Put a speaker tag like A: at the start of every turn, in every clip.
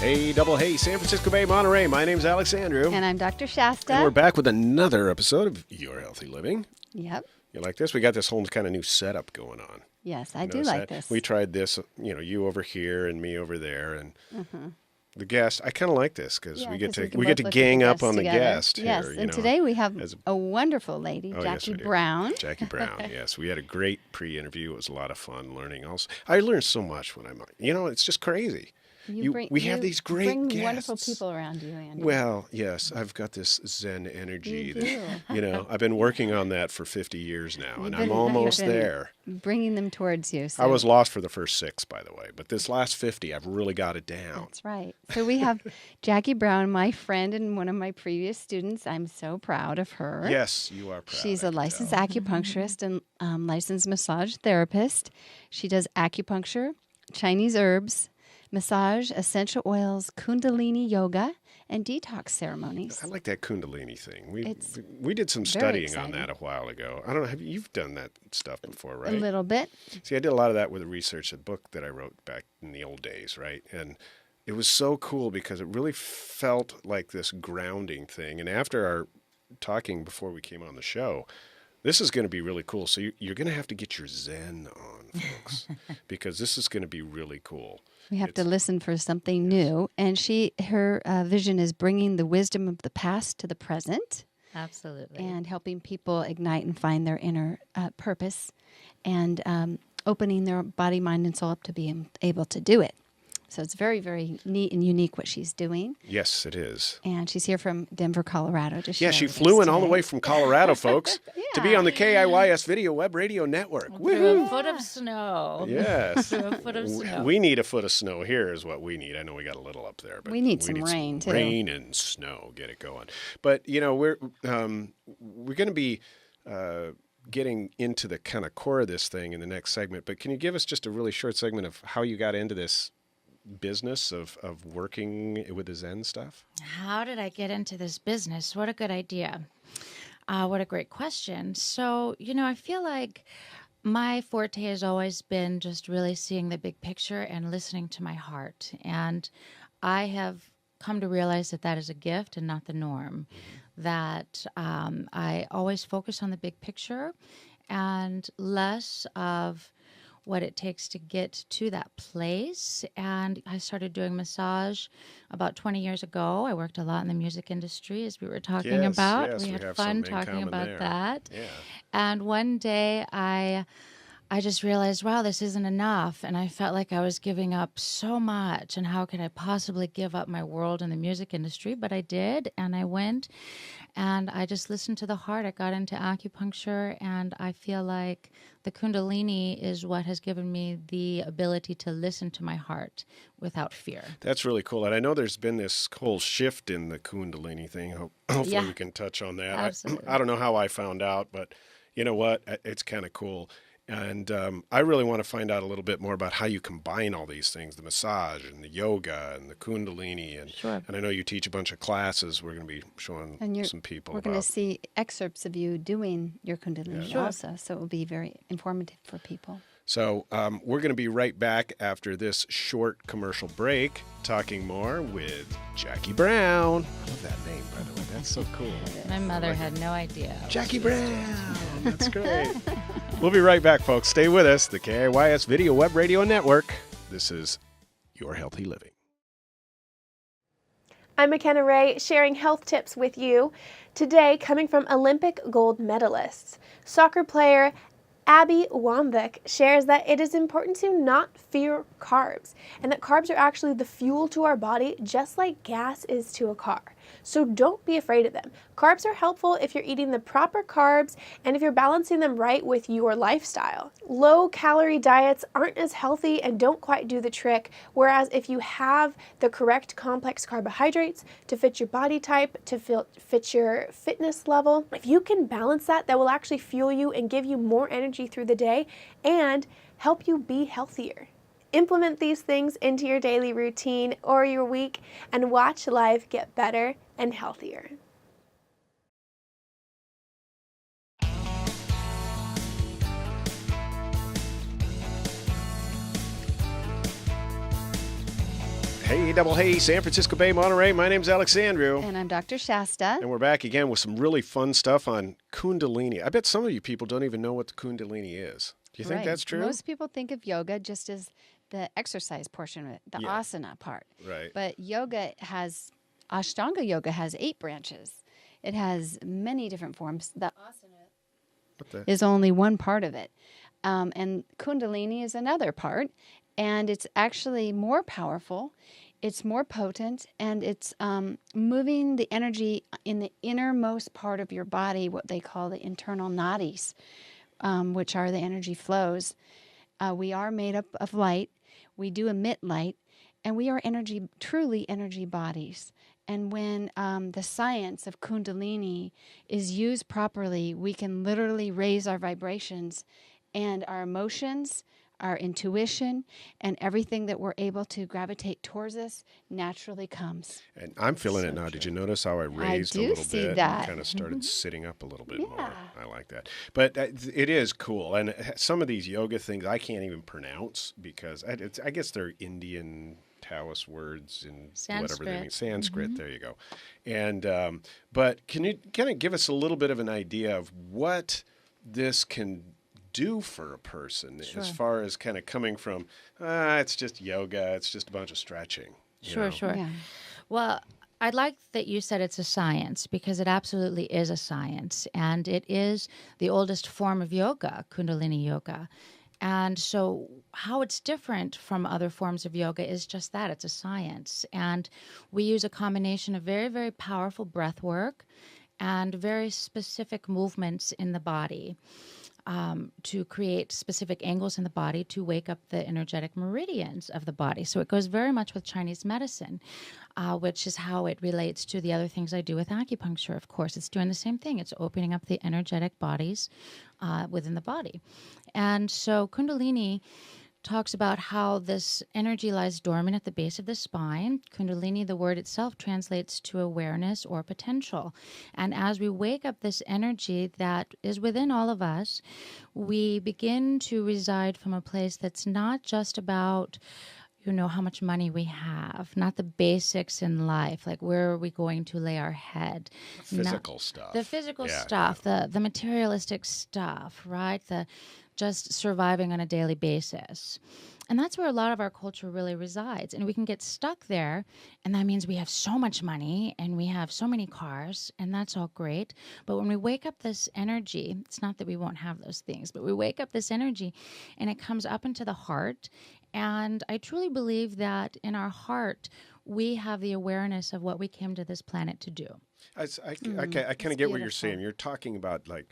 A: Hey, double hey, San Francisco Bay, Monterey. My name's Alex Andrew.
B: And I'm Dr. Shasta.
A: And we're back with another episode of Your Healthy Living.
B: Yep.
A: You like this? We got this whole kind of new setup going on.
B: Yes, I do like this.
A: We tried this, you over here and me over there, and the guest. I kind of like this because we get to gang up on the guest.
B: Yes,
A: here,
B: and today we have a wonderful lady, Jacki Brown.
A: Jacki Brown. Yes, we had a great pre-interview. It was a lot of fun learning. Also, I learned so much when I'm. It's just crazy. We have these great
B: bring
A: guests.
B: Wonderful people around you, Andy.
A: Well, yes, I've got this Zen energy.
B: You
A: that, I've been working on that for 50 years now, and I'm almost there.
B: Bringing them towards you. So.
A: I was lost for the first 6, by the way, but this last 50, I've really got it down.
B: That's right. So we have Jacki Brown, my friend and one of my previous students. I'm so proud of her.
A: Yes, you are proud.
B: She's a licensed acupuncturist and licensed massage therapist. She does acupuncture, Chinese herbs, massage, essential oils, Kundalini yoga, and detox ceremonies.
A: I like that Kundalini thing. We did some studying
B: exciting.
A: on that a while ago. I don't know. You've done that stuff before, right?
B: A little bit.
A: See, I did a lot of that with a research, a book that I wrote back in the old days, right? And it was so cool because it really felt like this grounding thing. And after our talking before we came on the show, this is going to be really cool. So you're going to have to get your Zen on, folks, because this is going to be really cool.
B: We have to listen for something new. And her vision is bringing the wisdom of the past to the present.
C: Absolutely.
B: And helping people ignite and find their inner purpose and opening their body, mind, and soul up to be able to do it. So it's very, very neat and unique what she's doing.
A: Yes, it is.
B: And she's here from Denver, Colorado to share.
A: Yeah, she
B: with
A: flew
B: us
A: in all the
B: today.
A: way from Colorado, folks, to be on the KIYS Video Web Radio Network.
C: Through a foot of snow.
A: Yes.
C: Through a foot of snow.
A: We need a foot of snow here is what we need. I know we got a little up there. But
B: we need some rain, too.
A: Rain and snow. Get it going. But, we're going to be getting into the kind of core of this thing in the next segment. But can you give us just a really short segment of how you got into this business of working with the Zen stuff?
C: How did I get into this business? What a good idea. What a great question. So, I feel like my forte has always been just really seeing the big picture and listening to my heart. And I have come to realize that that is a gift and not the norm. That I always focus on the big picture and less of what it takes to get to that place. And I started doing massage about 20 years ago. I worked a lot in the music industry, as we were talking about.
A: Yes,
C: we had fun talking about that.
A: Yeah.
C: And one day I just realized, wow, this isn't enough. And I felt like I was giving up so much. And how could I possibly give up my world in the music industry? But I did. And I went and I just listened to the heart. I got into acupuncture. And I feel like the Kundalini is what has given me the ability to listen to my heart without fear.
A: That's really cool. And I know there's been this whole shift in the Kundalini thing. Hopefully we can touch on that.
C: Absolutely.
A: I don't know how I found out, but you know what? It's kind of cool. And I really want to find out a little bit more about how you combine all these things, the massage and the yoga and the Kundalini. And,
C: Sure.
A: And I know you teach a bunch of classes. We're going to be showing some people
B: We're
A: about.
B: going to see excerpts of you doing your Kundalini also. So it will be very informative for people.
A: So we're going to be right back after this short commercial break, talking more with Jacki Brown. I love that name, by the way. That's so cool.
C: My mother had no idea.
A: Jacki Brown. That's great. We'll be right back, folks. Stay with us. The KIYS Video Web Radio Network. This is Your Healthy Living.
D: I'm McKenna Ray, sharing health tips with you. Today, coming from Olympic gold medalists, soccer player Abby Wambach shares that it is important to not fear carbs, and that carbs are actually the fuel to our body, just like gas is to a car. So don't be afraid of them. Carbs are helpful if you're eating the proper carbs and if you're balancing them right with your lifestyle. Low-calorie diets aren't as healthy and don't quite do the trick, whereas if you have the correct complex carbohydrates to fit your body type, to fit your fitness level, if you can balance that, that will actually fuel you and give you more energy through the day and help you be healthier. Implement these things into your daily routine or your week and watch life get better and healthier.
A: Hey, Hey, San Francisco Bay, Monterey. My name's Alexandru.
B: And I'm Dr. Shasta.
A: And we're back again with some really fun stuff on Kundalini. I bet some of you people don't even know what the Kundalini is. Do you think that's true?
B: Most people think of yoga just as the exercise portion of it, the asana part.
A: Right.
B: But Ashtanga yoga has 8 branches. It has many different forms. The asana is only one part of it. And Kundalini is another part. And it's actually more powerful. It's more potent. And it's moving the energy in the innermost part of your body, what they call the internal nadis, which are the energy flows. We are made up of light. We do emit light. And we are truly energy bodies. And when the science of Kundalini is used properly, we can literally raise our vibrations and our emotions, our intuition, and everything that we're able to gravitate towards us naturally comes.
A: And I'm feeling it now. Did you notice how I raised a little bit
B: that.
A: and kind of started sitting up a little bit more? I like that. But it is cool. And some of these yoga things I can't even pronounce because I guess they're Indian Taoist words in whatever they mean. Sanskrit, there you go. And but can you kind of give us a little bit of an idea of what this can do for a person as far as kind of coming from, it's just yoga, it's just a bunch of stretching.
C: Sure.
B: Yeah.
C: Well, I'd like that you said it's a science because it absolutely is a science. And it is the oldest form of yoga, Kundalini yoga. And so how it's different from other forms of yoga is just that. It's a science. And we use a combination of very, very powerful breath work and very specific movements in the body to create specific angles in the body to wake up the energetic meridians of the body. So it goes very much with Chinese medicine, which is how it relates to the other things I do with acupuncture. Of course, it's doing the same thing. It's opening up the energetic bodies within the body. And so Kundalini talks about how this energy lies dormant at the base of the spine. Kundalini, the word itself, translates to awareness or potential. And as we wake up this energy that is within all of us, we begin to reside from a place that's not just about how much money we have, not the basics in life, like where are we going to lay our head.
A: Physical stuff.
C: The physical stuff, the materialistic stuff, right? The just surviving on a daily basis. And that's where a lot of our culture really resides. And we can get stuck there. And that means we have so much money and we have so many cars, and that's all great. But when we wake up this energy, it's not that we won't have those things, but we wake up this energy and it comes up into the heart. And I truly believe that in our heart, we have the awareness of what we came to this planet to do.
A: I kind of get what you're saying. You're talking about like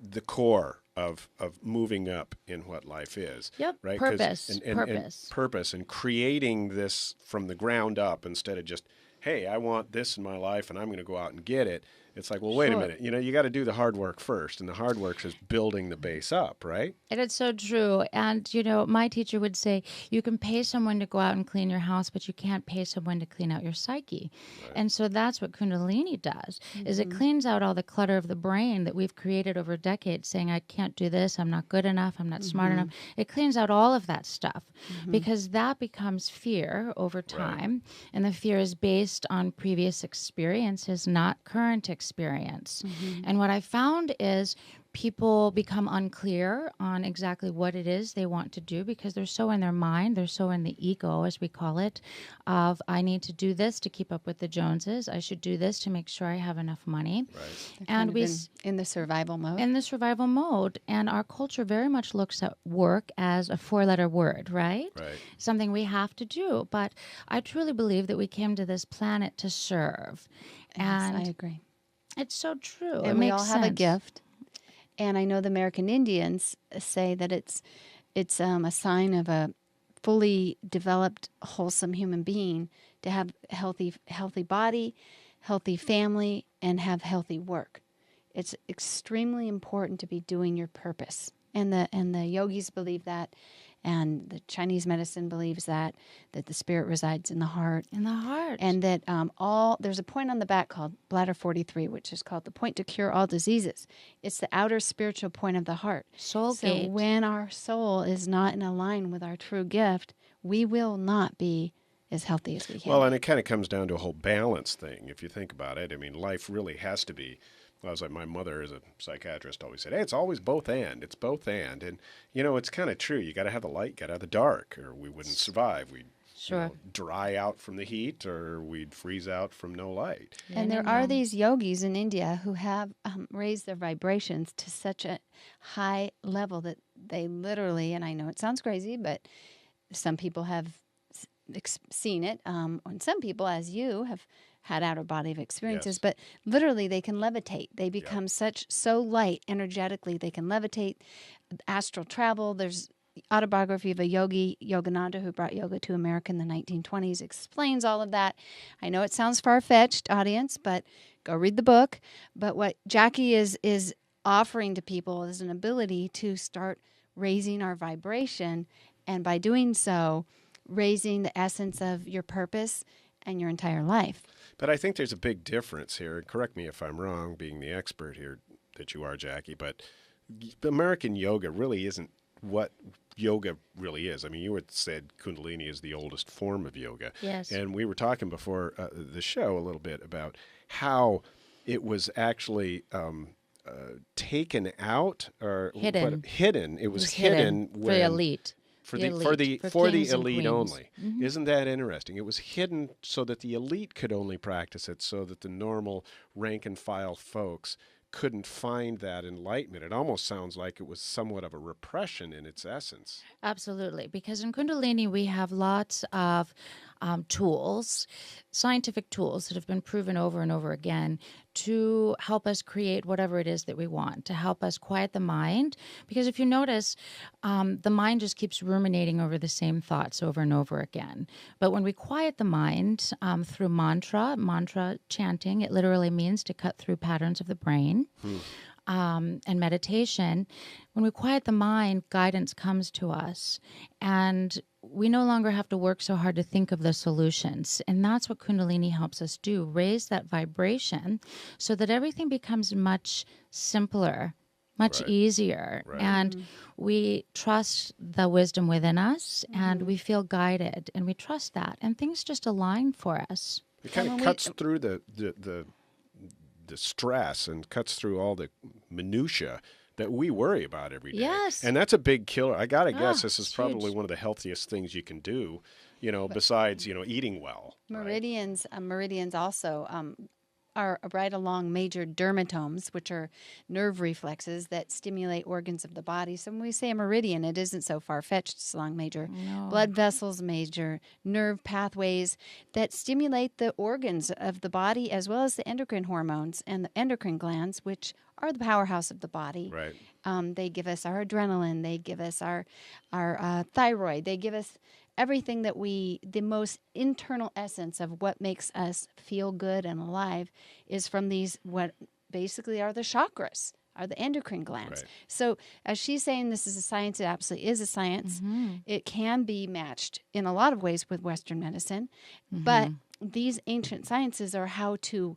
A: the core of moving up in what life is.
C: Yep.
A: Right?
C: Purpose.
A: And purpose and creating this from the ground up instead of just, hey, I want this in my life and I'm going to go out and get it. It's like, well, wait a minute. You got to do the hard work first. And the hard work is building the base up, right?
C: And it's so true. And, my teacher would say, you can pay someone to go out and clean your house, but you can't pay someone to clean out your psyche. Right. And so that's what Kundalini does, is it cleans out all the clutter of the brain that we've created over decades, saying, I can't do this, I'm not good enough, I'm not smart enough. It cleans out all of that stuff because that becomes fear over time. Right. And the fear is based on previous experiences, not current experience. And what I found is people become unclear on exactly what it is they want to do because they're so in their mind, they're so in the ego, as we call it, of I need to do this to keep up with the Joneses. I should do this to make sure I have enough money.
A: Right.
B: And we in the survival mode.
C: In the survival mode. And our culture very much looks at work as a 4-letter word, right?
A: Right.
C: Something we have to do. But I truly believe that we came to this planet to serve.
B: Yes, I agree.
C: It's so true.
B: And we all have a gift. And I know the American Indians say that it's a sign of a fully developed, wholesome human being to have healthy body, healthy family, and have healthy work. It's extremely important to be doing your purpose. And the yogis believe that, and the Chinese medicine believes that the spirit resides in the heart.
C: In the heart.
B: And that there's a point on the back called bladder 43, which is called the point to cure all diseases. It's the outer spiritual point of the heart.
C: Soul
B: so
C: gate.
B: When our soul is not in line with our true gift, we will not be as healthy as we can.
A: Well, and it kind of comes down to a whole balance thing, if you think about it. I mean, life really has to be. I was like, my mother, as a psychiatrist, always said, "Hey, it's always both and. It's both and." And it's kind of true. You got to have the light, got to have the dark, or we wouldn't survive. We'd
C: Sure.
A: dry out from the heat, or we'd freeze out from no light.
B: And there are these yogis in India who have raised their vibrations to such a high level that they literally, and I know it sounds crazy, but some people have seen it, and some people, as you, have had outer body experiences,
A: Yes.
B: but literally they can levitate. They become so light energetically, they can levitate, astral travel. There's autobiography of a yogi, Yogananda, who brought yoga to America in the 1920s, explains all of that. I know it sounds far-fetched, audience, but go read the book. But what Jacki is offering to people is an ability to start raising our vibration, and by doing so, raising the essence of your purpose and your entire life.
A: But I think there's a big difference here. And correct me if I'm wrong, being the expert here that you are, Jacki. But American yoga really isn't what yoga really is. I mean, you had said Kundalini is the oldest form of yoga.
C: Yes.
A: And we were talking before the show a little bit about how it was actually taken out or
C: Hidden.
A: hidden. It was hidden
C: for
A: when
C: the elite.
A: for
C: The
A: the
C: elite,
A: for
C: for
A: the
C: kings and
A: elite
C: queens.
A: only. Isn't that interesting? It was hidden so that the elite could only practice it, so that the normal rank and file folks couldn't find that enlightenment. It almost sounds like it was somewhat of a repression in its essence.
C: Absolutely, because in Kundalini we have lots of tools, scientific tools that have been proven over and over again to help us create whatever it is that we want, to help us quiet the mind. Because if you notice, the mind just keeps ruminating over the same thoughts over and over again. But when we quiet the mind through mantra chanting, it literally means to cut through patterns of the brain. And meditation, when we quiet the mind, guidance comes to us, and we no longer have to work so hard to think of the solutions. And that's what Kundalini helps us do, raise that vibration so that everything becomes much simpler, much easier.
A: Right.
C: And we trust the wisdom within us, and we feel guided, and we trust that, and things just align for us.
A: It kind of cuts through the stress and cuts through all the minutia that we worry about every day.
C: Yes.
A: And that's a big killer. I got to guess this is
C: it's
A: probably
C: huge.
A: one of the healthiest things you can do, besides, eating well. right?
B: Meridians also are right along major dermatomes, which are nerve reflexes that stimulate organs of the body. So when we say a meridian, it isn't so far-fetched. It's along major blood vessels, major nerve pathways that stimulate the organs of the body, as well as the endocrine hormones and the endocrine glands, which are the powerhouse of the body.
A: Right.
B: They give us our adrenaline. They give us our thyroid. They give us everything that the most internal essence of what makes us feel good and alive is from these, what basically are the chakras, are the endocrine glands.
A: Right.
B: So as she's saying, this is a science, it absolutely is a science. It can be matched in a lot of ways with Western medicine, but these ancient sciences are how to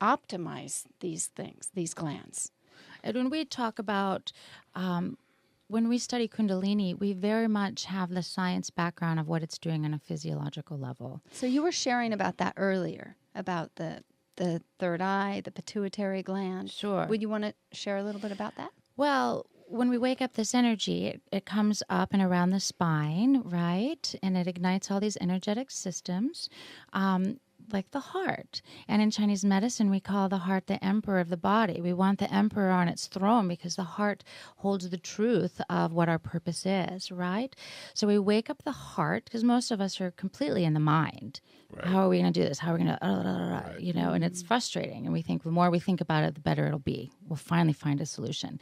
B: optimize these things, these glands.
C: And when we talk about, when we study Kundalini, we very much have the science background of what it's doing on a physiological level.
B: So you were sharing about that earlier, about the third eye, the pituitary gland.
C: Sure.
B: Would you want to share a little bit about that?
C: Well, when we wake up this energy, it comes up and around the spine, right? And it ignites all these energetic systems. Like the heart. And in Chinese medicine, we call the heart the emperor of the body. We want the emperor on its throne because the heart holds the truth of what our purpose is, right? So we wake up the heart because most of us are completely in the mind.
A: Right.
C: How are we going to do this? How are we going to, and it's frustrating. And we think the more we think about it, the better it'll be. We'll finally find a solution.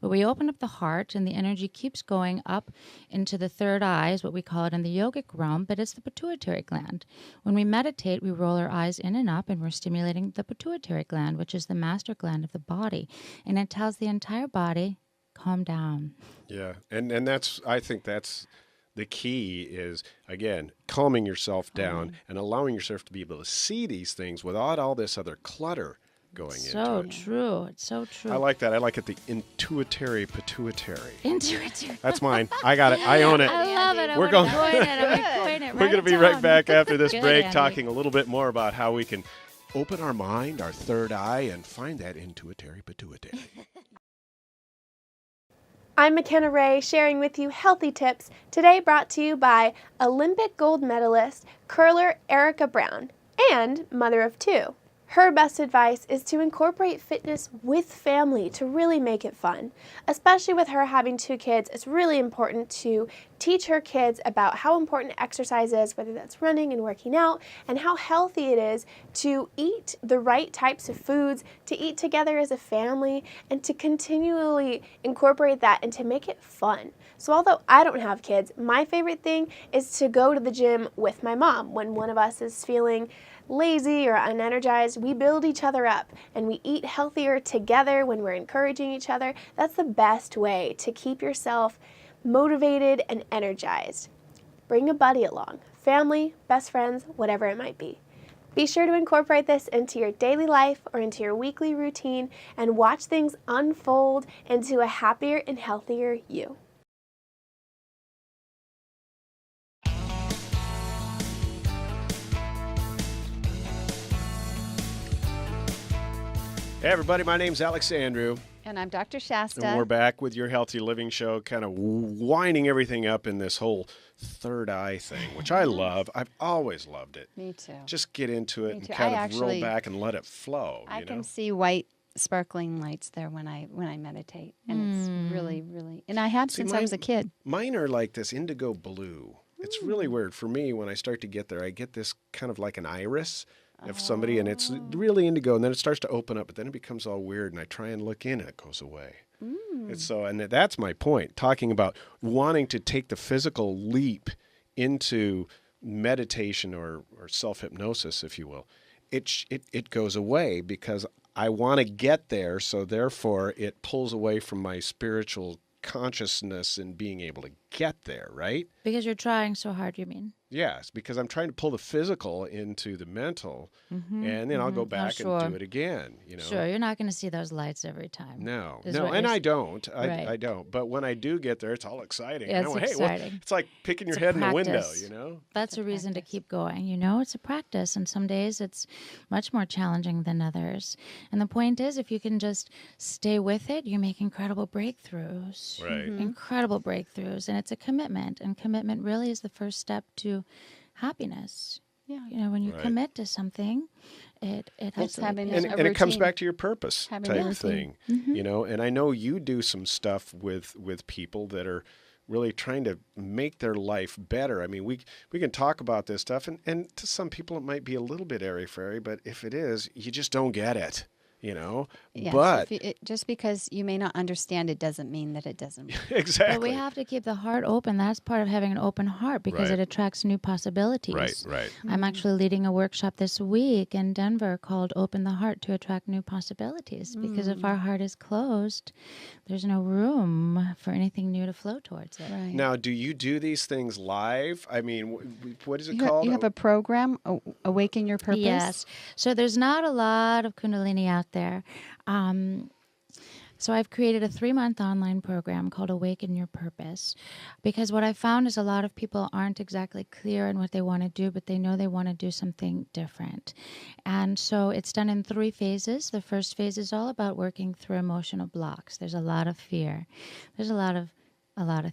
C: But we open up the heart and the energy keeps going up into the third eye, is what we call it in the yogic realm, but it's the pituitary gland. When we meditate, we roll our eyes in and up and we're stimulating the pituitary gland, which is the master gland of the body. And it tells the entire body, calm down.
A: Yeah. And I think that's the key is, again, calming yourself down and allowing yourself to be able to see these things without all this other clutter going
C: So
A: into it.
C: true. It's so true.
A: I like that. I like it, the intuitary pituitary.
C: Intuitive.
A: That's mine. I got it. I own it.
C: I love it.
A: We're going-
C: Coin it. I'm gonna coin it.
A: We're
C: Write
A: going to
C: it
A: be right
C: down.
A: back after this
C: Good,
A: break
C: Andy.
A: talking a little bit more about how we can open our mind, our third eye, and find that intuitary pituitary.
D: I'm McKenna Ray sharing with you healthy tips, today brought to you by Olympic gold medalist curler Erica Brown and mother of two. Her best advice is to incorporate fitness with family to really make it fun. Especially with her having two kids, it's really important to teach her kids about how important exercise is, whether that's running and working out, and how healthy it is to eat the right types of foods, to eat together as a family, and to continually incorporate that and to make it fun. So although I don't have kids, my favorite thing is to go to the gym with my mom. When one of us is feeling lazy or unenergized, we build each other up and we eat healthier together when we're encouraging each other. That's the best way to keep yourself motivated and energized. Bring a buddy along, family, best friends, whatever it might be. Be sure to incorporate this into your daily life or into your weekly routine and watch things unfold into a happier and healthier you.
A: Hey, everybody. My name's Alex Andrew.
B: And I'm Dr. Shasta.
A: And we're back with your Healthy Living Show, kind of winding everything up in this whole third eye thing, which I love. I've always loved it.
B: Me too.
A: Just get into it
B: Me
A: and
B: too.
A: kind
B: I
A: of roll
B: actually-
A: back and let it flow.
B: I
A: you
B: can
A: know?
B: see white sparkling lights there when I meditate, and it's really, really. And I have
A: See,
B: since I was a kid.
A: Mine are like this indigo blue. It's really weird for me when I start to get there. I get this kind of like an iris of somebody, and it's really indigo, and then it starts to open up, but then it becomes all weird, and I try and look in, and it goes away. It's so, and that's my point, talking about wanting to take the physical leap into meditation or self-hypnosis, if you will. It goes away because I want to get there, so therefore it pulls away from my spiritual consciousness and being able to get there, right?
C: Because you're trying so hard, you mean?
A: Yes, because I'm trying to pull the physical into the mental, and then I'll go back
C: sure.
A: and do it again. You know,
C: Sure, you're not going to see those lights every time.
A: no,
C: is
A: no,
C: what
A: and
C: you're
A: I
C: s-
A: don't.
C: Right.
A: I don't. But when I do get there, it's all exciting.
C: Yeah,
A: And I
C: it's
A: went, hey, well,
C: exciting.
A: it's like picking your
C: It's a
A: head in the window.
C: practice.
A: You know.
C: That's a reason to keep going. You know, it's a practice, and some days it's much more challenging than others. And the point is, if you can just stay with it, you make incredible breakthroughs.
A: Right.
C: Incredible breakthroughs. And it's a commitment. And commitment really is the first step to happiness.
B: Yeah.
C: You know, when you
A: Right.
C: commit to something, it helps.
B: having
C: it.
B: a
A: And it comes
B: routine.
A: back to your purpose
B: Having a
A: type
B: routine.
A: thing, you know. And I know you do some stuff with people that are really trying to make their life better. I mean, we can talk about this stuff, and to some people it might be a little bit airy-fairy, but if it is, you just don't get it, you know.
B: Yes,
A: But
B: just because you may not understand it doesn't mean that it doesn't work.
A: exactly.
C: But we have to keep the heart open. That's part of having an open heart because
A: Right.
C: it attracts new possibilities.
A: Right.
C: I'm actually leading a workshop this week in Denver called Open the Heart to Attract New Possibilities. Because if our heart is closed, there's no room for anything new to flow towards it.
B: Right.
A: Now, do you do these things live? I mean, what is it
B: You
A: called?
B: have a program, Awaken Your Purpose.
C: Yes. So there's not a lot of Kundalini out there. So I've created a 3-month online program called Awaken Your Purpose, because what I found is a lot of people aren't exactly clear in what they want to do, but they know they want to do something different. And so it's done in 3 phases. The first phase is all about working through emotional blocks. There's a lot of fear. There's a lot of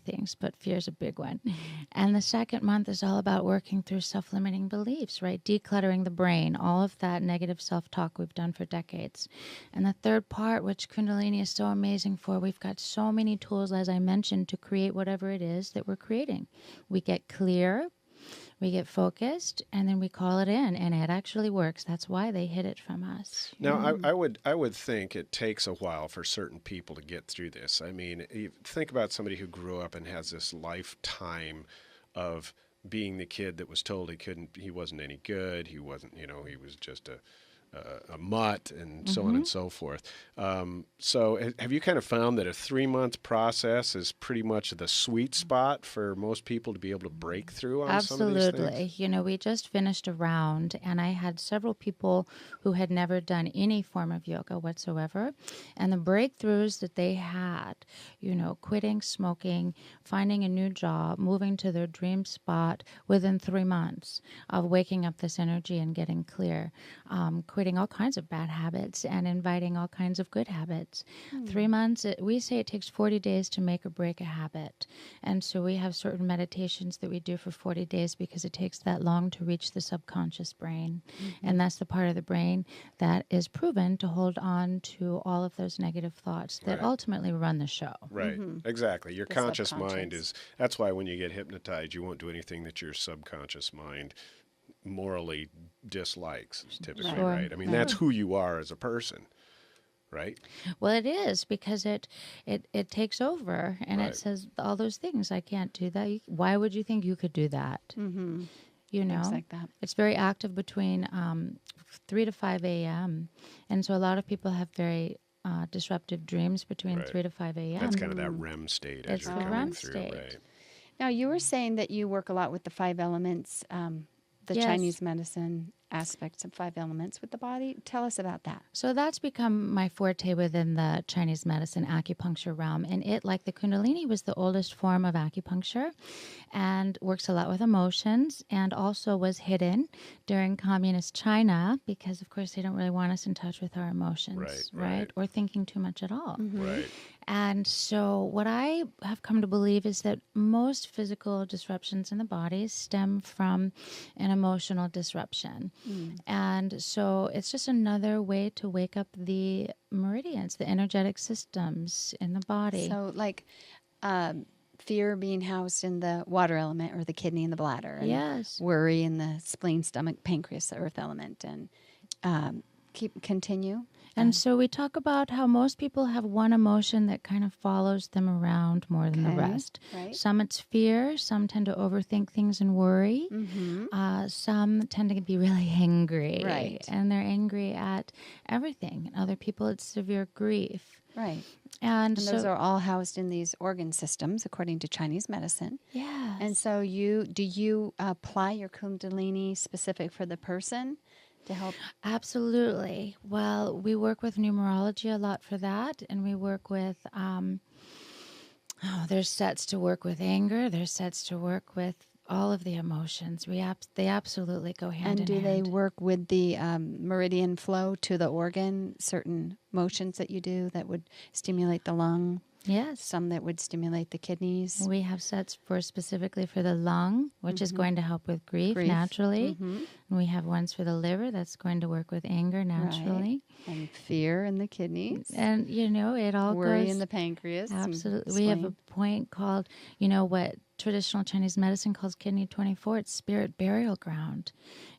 C: things, but fear is a big one. And the second month is all about working through self-limiting beliefs, right? Decluttering the brain, all of that negative self-talk we've done for decades. And the third part, which Kundalini is so amazing for, we've got so many tools, as I mentioned, to create whatever it is that we're creating. We get clear, we get focused, and then we call it in, and it actually works. That's why they hid it from us.
A: Now, I would think it takes a while for certain people to get through this. I mean, you think about somebody who grew up and has this lifetime of being the kid that was told he wasn't any good. He wasn't, he was just a mutt and so on and so forth. So have you kind of found that a 3-month process is pretty much the sweet spot for most people to be able to break through on some of these
C: Absolutely.
A: things?
C: You know, we just finished a round, and I had several people who had never done any form of yoga whatsoever. And the breakthroughs that they had, you know, quitting smoking, finding a new job, moving to their dream spot within 3 months of waking up this energy and getting clear, quitting all kinds of bad habits and inviting all kinds of good habits. 3 months, we say it takes 40 days to make or break a habit. And so we have certain meditations that we do for 40 days because it takes that long to reach the subconscious brain. And that's the part of the brain that is proven to hold on to all of those negative thoughts that
A: Right.
C: ultimately run the show.
A: Right, exactly. Your
B: The
A: conscious mind
B: subconscious.
A: that's why when you get hypnotized, you won't do anything that your subconscious mind morally dislikes, typically,
C: Sure.
A: right? I mean, that's who you are as a person, right?
C: Well, it is because it takes over and
A: Right.
C: it says all those things. I can't do that. Why would you think you could do that? You know,
B: Things like that.
C: it's very active between 3 to 5 a.m. And so a lot of people have very disruptive dreams between
A: Right.
C: 3 to 5 a.m.
A: That's kind of that REM state as
C: It's
A: you're
C: the
A: coming
C: REM
A: through,
C: state.
A: right?
B: Now, you were saying that you work a lot with the 5 elements, the
C: Yes.
B: Chinese medicine aspects of 5 elements with the body. Tell us about that.
C: So that's become my forte within the Chinese medicine acupuncture realm. And it, like the Kundalini, was the oldest form of acupuncture and works a lot with emotions and also was hidden during communist China because, of course, they don't really want us in touch with our emotions,
A: Right,
C: right?
A: right.
C: Or thinking too much at all.
A: Right.
C: And so, what I have come to believe is that most physical disruptions in the body stem from an emotional disruption. And so, it's just another way to wake up the meridians, the energetic systems in the body.
B: So, like fear being housed in the water element or the kidney and the bladder, and
C: Yes.
B: worry in the spleen, stomach, pancreas, the earth element, and continue.
C: And so we talk about how most people have one emotion that kind of follows them around more than the
B: Okay,
C: rest.
B: right.
C: Some it's fear, some tend to overthink things and worry. Some tend to be really angry.
B: Right.
C: And they're angry at everything. And other people, it's severe grief.
B: Right.
C: And,
B: And
C: so,
B: those are all housed in these organ systems, according to Chinese medicine.
C: yeah.
B: And so, do you apply your Kundalini specific for the person to help?
C: Absolutely. Well, we work with numerology a lot for that, and we work with. There's sets to work with anger. There's sets to work with all of the emotions. They absolutely go hand
B: And
C: in
B: do they
C: hand.
B: work with the meridian flow to the organ? Certain motions that you do that would stimulate the lung.
C: Yes.
B: Some that would stimulate the kidneys.
C: We have sets for specifically for the lung, which is going to help with grief. Naturally. And we have ones for the liver that's going to work with anger naturally.
B: And fear in the kidneys.
C: And, you know, it all
B: Worry
C: goes...
B: in the pancreas. and
C: Absolutely. We have a
B: spleen.
C: point called, you know, what traditional Chinese medicine calls kidney 24. It's spirit burial ground.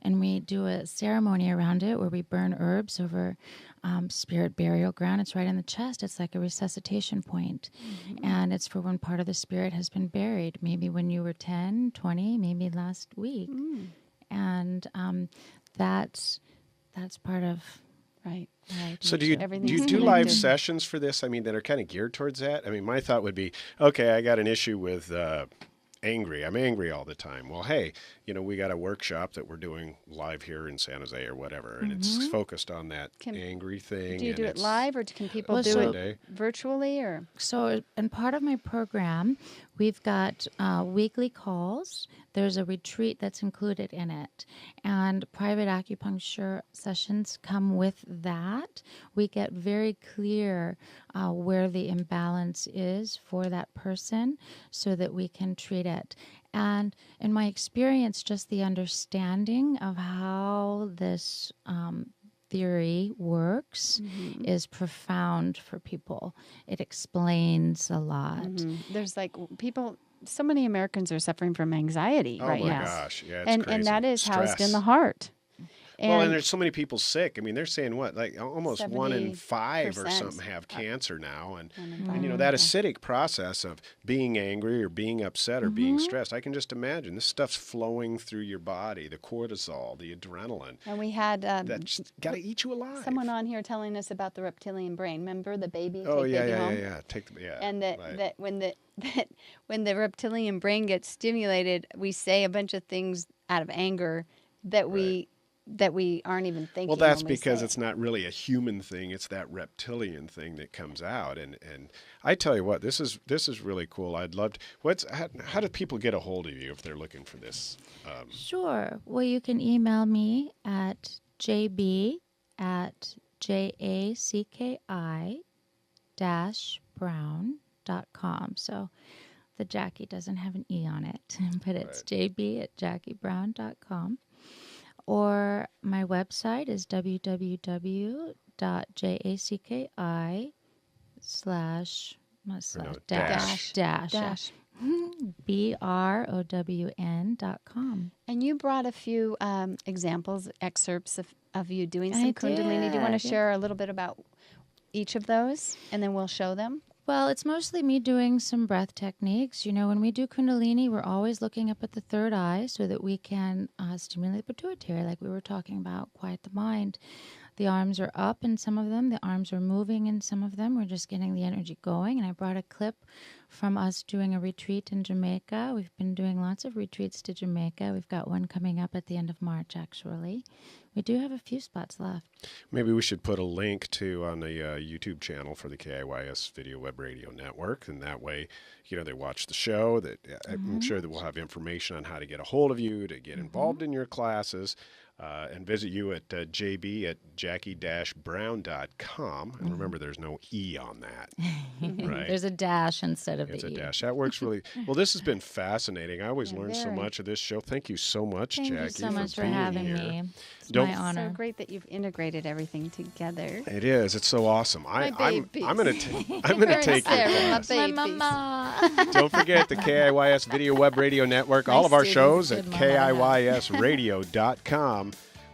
C: And we do a ceremony around it where we burn herbs over spirit burial ground. It's right in the chest. It's like a resuscitation point. And it's for when part of the spirit has been buried, maybe when you were 10, 20, maybe last week. And that's part of...
B: Right.
A: So do you
B: Everything's
A: do live
B: connected.
A: sessions for this? I mean, that are kind of geared towards that? I mean, my thought would be, okay, I got an issue with angry. I'm angry all the time. Well, hey, you know, we got a workshop that we're doing live here in San Jose or whatever, and it's focused on that angry thing.
B: Do you
A: and
B: do it
A: it's
B: live, or can people
C: Well,
B: do
C: so-
B: it
A: Sunday.
B: virtually? Or
C: So, in part of my program, we've got weekly calls. There's a retreat that's included in it. And private acupuncture sessions come with that. We get very clear where the imbalance is for that person so that we can treat it. And in my experience, just the understanding of how this theory works is profound for people. It explains a lot.
B: there's like people. So many Americans are suffering from anxiety
A: Oh
B: right
A: my
B: now.
A: gosh, yeah, it's
B: and
A: crazy.
B: that is housed in
A: Stress.
B: the heart.
A: Well, and there's so many people sick. I mean, they're saying what, like almost 1 in 5 or
B: 70%
A: something have cancer now. And,
B: 1 in
A: and
B: 5.
A: you know, that acidic process of being angry or being upset or being stressed, I can just imagine this stuff's flowing through your body, the cortisol, the adrenaline.
B: And we had
A: That's got to eat you alive.
B: someone on here telling us about the reptilian brain. Remember the baby?
A: Oh,
B: take
A: yeah,
B: baby
A: yeah,
B: home?
A: yeah. Take the, yeah.
B: And that,
A: right.
B: that when the reptilian brain gets stimulated, we say a bunch of things out of anger that we aren't even thinking.
A: Well, that's
B: when we
A: because
B: say
A: it's not really a human thing; it's that reptilian thing that comes out. And I tell you what, this is really cool. I'd love to. How do people get a hold of you if they're looking for this?
C: Sure. Well, you can email me at jb@jacki-brown.com. So the Jackie doesn't have an E on it, but it's jb@jackibrown.com. Or my website is www.jacki/dash brown.com.
B: And you brought a few examples, excerpts of you doing some
C: I
B: Kundalini. Do you want to
C: did.
B: share a little bit about each of those, and then we'll show them?
C: Well, it's mostly me doing some breath techniques. You know, when we do Kundalini, we're always looking up at the third eye so that we can stimulate the pituitary, like we were talking about, quiet the mind. The arms are up in some of them. The arms are moving in some of them. We're just getting the energy going. And I brought a clip from us doing a retreat in Jamaica. We've been doing lots of retreats to Jamaica. We've got one coming up at the end of March, actually. We do have a few spots left.
A: Maybe we should put a link on the YouTube channel for the KIYS Video Web Radio Network, and that way, you know, they watch the show. That I'm sure that we'll have information on how to get a hold of you, to get involved in your classes. And visit you at jb@jacki-brown.com. And remember, there's no E on that. Right?
C: There's a dash instead of
A: It's
C: the
A: a
C: E.
A: dash. That works really well. This has been fascinating. I always learn so
B: very.
A: much of this show. Thank you so much,
C: Thank
A: Jackie,
C: you so much for
A: being
C: having
A: here.
C: me. It's
A: Don't-
C: my
B: So
C: honor.
B: great that you've integrated everything together.
A: It is. It's so awesome. I'm
B: babies.
A: gonna take your
B: Sarah, my
A: class.
C: My
B: babies.
C: mama.
A: Don't forget the KIYS Video Web Radio Network. All
B: My
A: of our
B: students,
A: shows at
C: good mama to have.
A: KIYSradio.com.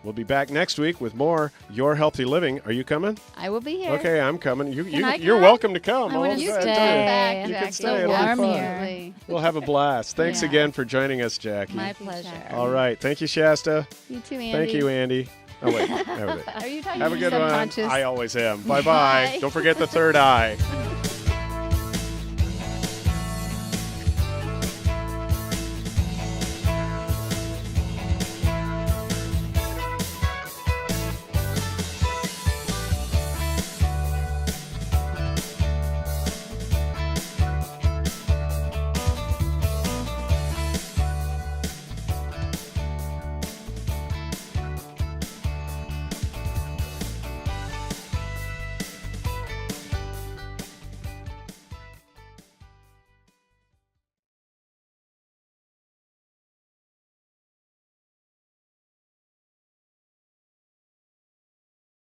A: We'll be back next week with more Your Healthy Living. Are you coming?
B: I will be here.
A: Okay, I'm coming.
C: Can I
A: You're
C: come?
A: welcome to come.
C: I wanna
A: All
B: You
A: right,
B: can
C: stay.
B: come back,
C: You
B: Jackie.
A: can stay. It'll be
C: warm
A: fun.
C: here.
B: Absolutely.
A: We'll have a blast. Thanks
C: Yeah.
A: again for joining us, Jackie.
C: My
B: Thank you,
C: pleasure.
B: Jackie.
A: All right. Thank you, Shasta.
B: You too, Andy.
A: Thank you, Andy. Oh, wait.
B: Are you talking
A: Have a
B: to
A: good
B: your
A: one.
B: subconscious?
A: I always am. Bye-bye.
B: Bye.
A: Don't forget the third eye.